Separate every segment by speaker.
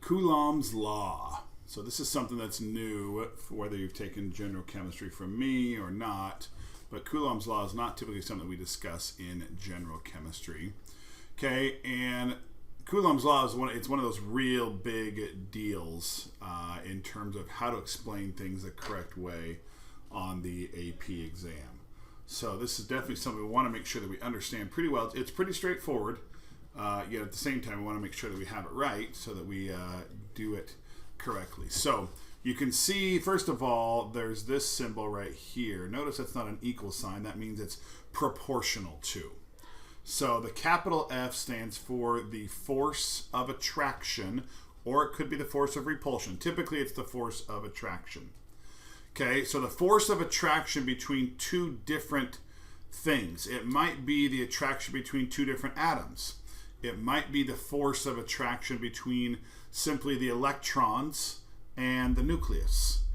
Speaker 1: Coulomb's law. So this is something that's new, whether you've taken general chemistry from me or not. But Coulomb's law is not typically something we discuss in general chemistry. Okay, and Coulomb's law is one of those real big deals in terms of how to explain things the correct way on the AP exam. So this is definitely something we want to make sure that we understand pretty well. It's pretty straightforward. Yet at the same time, we want to make sure that we have it right so that we do it correctly. So you can see, first of all, there's this symbol right here. Notice that's not an equal sign. That means it's proportional to. So the capital F stands for the force of attraction, or it could be the force of repulsion. Typically, it's the force of attraction. Okay, so the force of attraction between two different things. It might be the attraction between two different atoms. It might be the force of attraction between simply the electrons and the nucleus.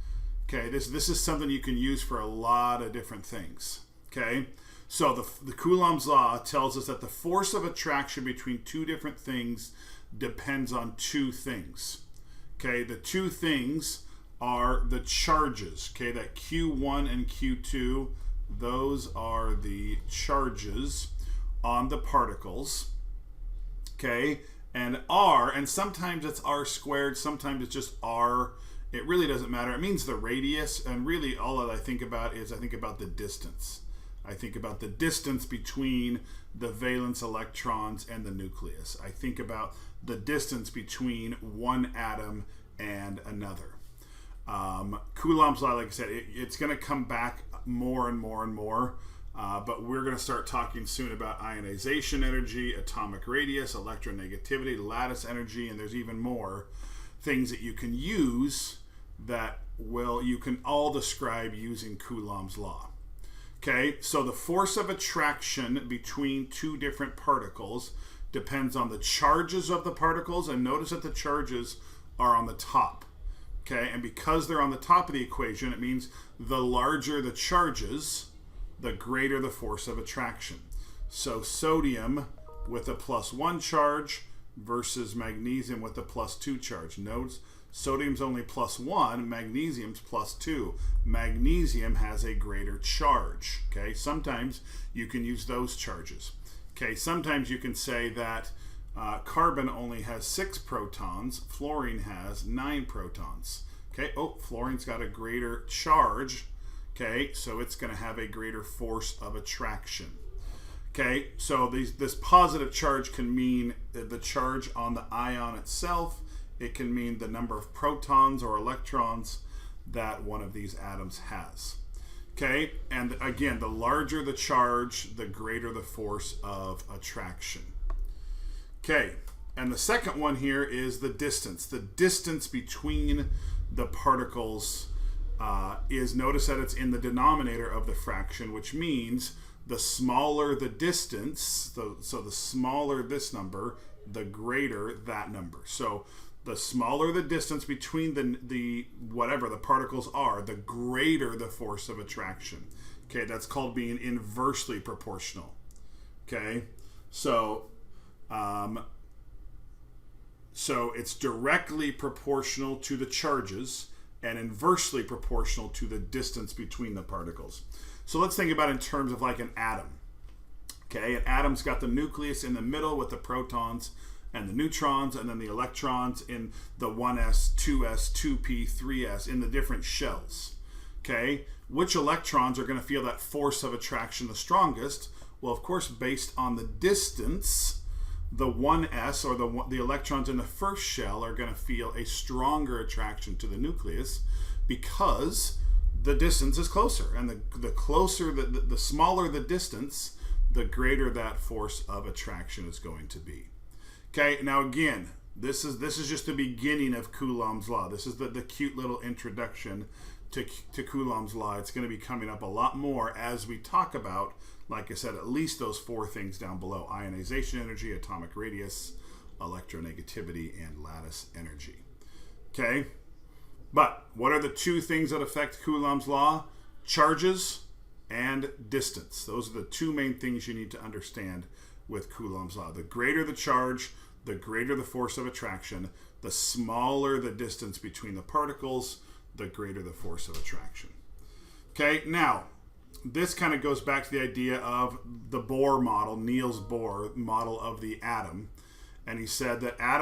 Speaker 1: Okay, this is something you can use for a lot of different things. Okay, so the Coulomb's law tells us that the force of attraction between two different things depends on two things. Okay, the two things are the charges. Okay, that Q1 and Q2, those are the charges on the particles. Okay, and R, and sometimes it's R squared, sometimes it's just R. It really doesn't matter. It means the radius, and really all that I think about is I think about the distance. I think about the distance between the valence electrons and the nucleus. I think about the distance between one atom and another. Coulomb's law, like I said, it's going to come back more and more and more. But we're going to start talking soon about ionization energy, atomic radius, electronegativity, lattice energy, and there's even more things that you can use that you can all describe using Coulomb's law. Okay, so the force of attraction between two different particles depends on the charges of the particles, and notice that the charges are on the top. Okay, and because they're on the top of the equation, it means the larger the charges, the greater the force of attraction. So sodium with a +1 charge versus magnesium with a +2 charge. Notice sodium's only +1, magnesium's +2. Magnesium has a greater charge. Okay, sometimes you can use those charges. Okay, sometimes you can say that carbon only has 6 protons, fluorine has 9 protons. Okay, fluorine's got a greater charge. Okay, so it's going to have a greater force of attraction. Okay, so this positive charge can mean the charge on the ion itself. It can mean the number of protons or electrons that one of these atoms has. Okay, and again, the larger the charge, the greater the force of attraction. Okay, and the second one here is the distance. The distance between the particles is, notice that it's in the denominator of the fraction, which means the smaller the distance, so the smaller this number, the greater that number. So the smaller the distance between the whatever the particles are, the greater the force of attraction. Okay, that's called being inversely proportional. Okay, so it's directly proportional to the charges and inversely proportional to the distance between the particles. So let's think about it in terms of like an atom. Okay, an atom's got the nucleus in the middle with the protons and the neutrons, and then the electrons in the 1s, 2s, 2p, 3s in the different shells. Okay, which electrons are going to feel that force of attraction the strongest? Well, of course, based on the distance, the 1s, or the electrons in the first shell, are going to feel a stronger attraction to the nucleus because the distance is closer, and the closer, the smaller the distance, the greater that force of attraction is going to be. Okay, now again, this is just the beginning of Coulomb's law. This is the cute little introduction to Coulomb's law. It's going to be coming up a lot more as we talk about, like I said, at least those 4 things down below: ionization energy, atomic radius, electronegativity, and lattice energy. Okay, but what are the 2 things that affect Coulomb's law? Charges and distance. Those are the 2 main things you need to understand with Coulomb's law. The greater the charge, the greater the force of attraction. The smaller the distance between the particles, the greater the force of attraction. Okay, now, this kind of goes back to the idea of the Bohr model, Niels Bohr model of the atom. And he said that that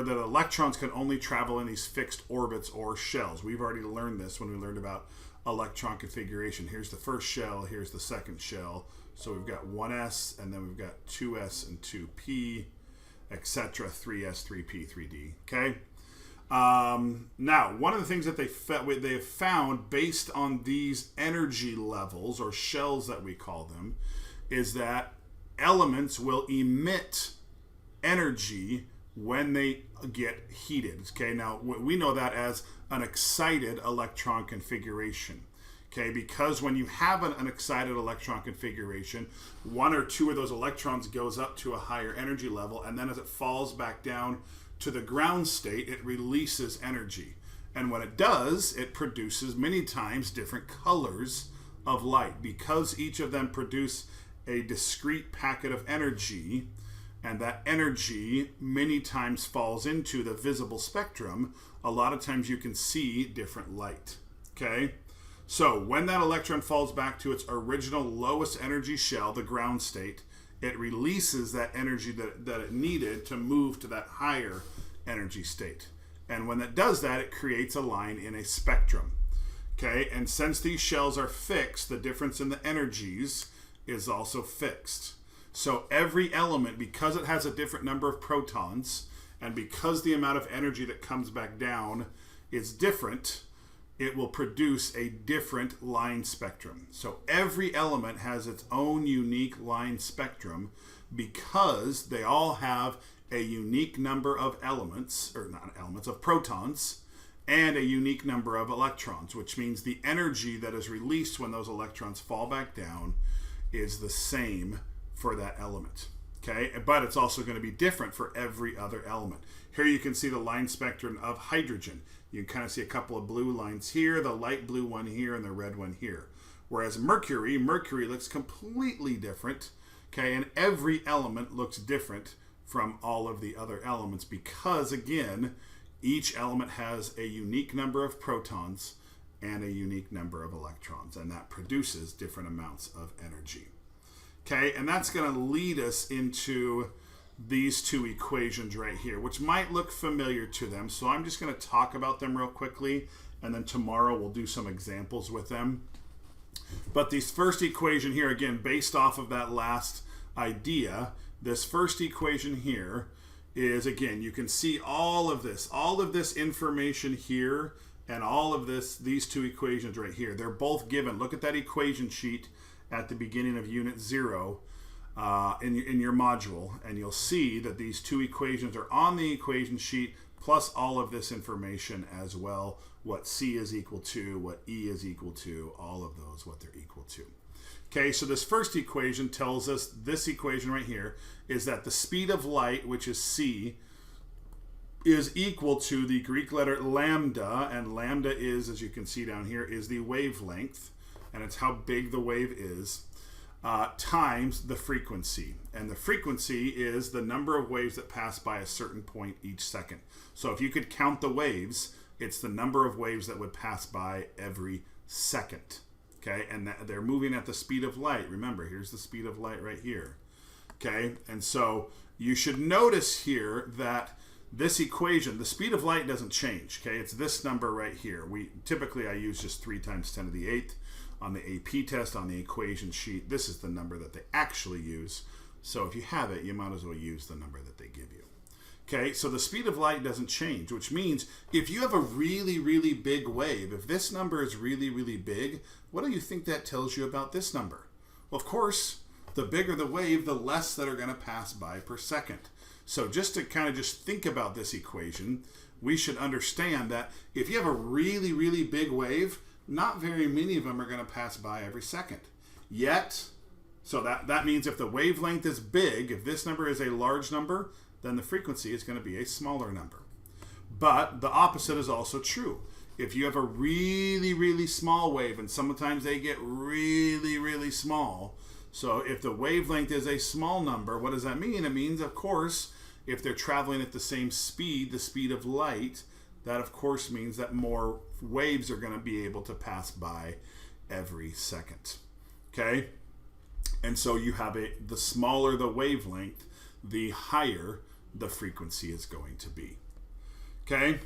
Speaker 1: electrons can only travel in these fixed orbits or shells. We've already learned this when we learned about electron configuration. Here's the first shell, here's the second shell. So we've got 1s, and then we've got 2s and 2p, etc., 3s, 3p, 3d. Okay? Now, one of the things that they have found based on these energy levels, or shells that we call them, is that elements will emit energy when they get heated. Okay, now we know that as an excited electron configuration. Okay, because when you have an excited electron configuration, one or two of those electrons goes up to a higher energy level, and then as it falls back down to the ground state, it releases energy. And when it does, it produces many times different colors of light. Because each of them produce a discrete packet of energy, and that energy many times falls into the visible spectrum, a lot of times you can see different light. Okay? So when that electron falls back to its original lowest energy shell, the ground state, it releases that energy that it needed to move to that higher energy state. And when it does that, it creates a line in a spectrum. Okay? And since these shells are fixed, the difference in the energies is also fixed. So every element, because it has a different number of protons, and because the amount of energy that comes back down is different, it will produce a different line spectrum. So every element has its own unique line spectrum because they all have a unique number of elements, or not elements, of protons, and a unique number of electrons, which means the energy that is released when those electrons fall back down is the same for that element. Okay, but it's also going to be different for every other element. Here you can see the line spectrum of hydrogen. You can kind of see a couple of blue lines here, the light blue one here, and the red one here. Whereas Mercury looks completely different. Okay, and every element looks different from all of the other elements because, again, each element has a unique number of protons and a unique number of electrons, and that produces different amounts of energy. Okay, and that's going to lead us into these two equations right here, which might look familiar to them. So I'm just going to talk about them real quickly, and then tomorrow we'll do some examples with them. But this first equation here, again, based off of that last idea, this first equation here is, again, you can see all of this information here, and all of these two equations right here. They're both given. Look at that equation sheet at the beginning of Unit 0 in your module, and you'll see that these two equations are on the equation sheet, plus all of this information as well, what C is equal to, what E is equal to, all of those, what they're equal to. Okay, so this first equation tells us, this equation right here, is that the speed of light, which is C, is equal to the Greek letter lambda, and lambda is, as you can see down here, is the wavelength, and it's how big the wave is, times the frequency. And the frequency is the number of waves that pass by a certain point each second. So if you could count the waves, it's the number of waves that would pass by every second. Okay, and they're moving at the speed of light. Remember, here's the speed of light right here. Okay, and so you should notice here that this equation, the speed of light doesn't change. Okay, it's this number right here. I use just 3 times 10 to the 8th on the AP test on the equation sheet. This is the number that they actually use. So if you have it, you might as well use the number that they give you. Okay, so the speed of light doesn't change, which means if you have a really, really big wave, if this number is really, really big, what do you think that tells you about this number? Well, of course, the bigger the wave, the less that are going to pass by per second. So just to kind of just think about this equation, we should understand that if you have a really, really big wave, not very many of them are going to pass by every second. Yet, so that means if the wavelength is big, if this number is a large number, then the frequency is going to be a smaller number. But the opposite is also true. If you have a really, really small wave, and sometimes they get really, really small, so if the wavelength is a small number, what does that mean? It means, of course, if they're traveling at the same speed, the speed of light, that of course means that more waves are going to be able to pass by every second. Okay? And so you have the smaller the wavelength, the higher the frequency is going to be. Okay?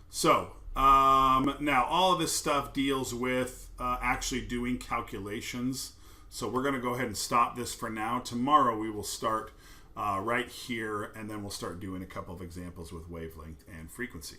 Speaker 1: So, now all of this stuff deals with actually doing calculations. So we're going to go ahead and stop this for now. Tomorrow we will start right here, and then we'll start doing a couple of examples with wavelength and frequency.